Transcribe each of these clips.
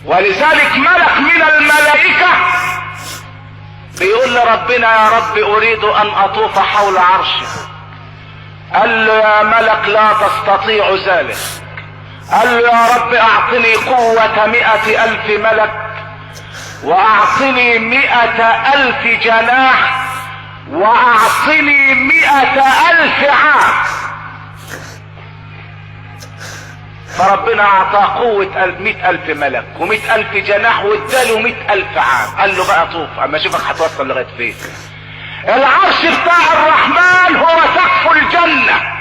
ولذلك ملك من الملائكة بيقول لربنا يا رب اريد ان اطوف حول عرشك. قال له يا ملك لا تستطيع ذلك. قال له يا رب اعطني قوة 100,000 ملك، واعطني 100,000 جناح، واعطني 100,000 عام. فربنا اعطاه قوة 100,000 ملك و100,000 جناح واداله 100,000 عام. قال له بقى طوف اما اشوفك هتوصل لغاية فين. العرش بتاع الرحمن هو سقف الجنة.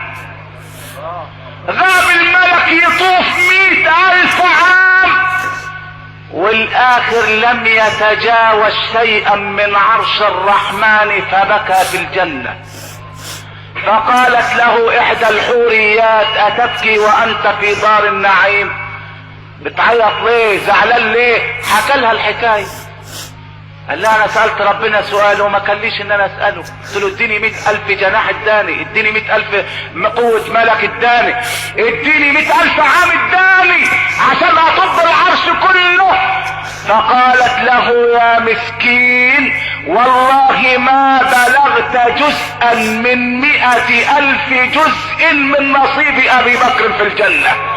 غاب الملك يطوف 100,000 عام والاخر لم يتجاوز شيئا من عرش الرحمن فبكى في الجنة. فقالت له احدى الحوريات اتبكي وانت في دار النعيم؟ بتعيط ليه؟ زعلان ليه؟ حكى لها الحكاية. قال لها انا سألت ربنا سؤال وما كليش ان انا اسأله. قلت له اديني 100,000 جناح اداني، اديني 100,000 قوة ملك اداني، اديني 100,000 عام اداني عشان اطب العرش كله. فقالت له يا مسكين والله ما بلغت جزءا من 100,000 جزء من نصيب ابي بكر في الجنة.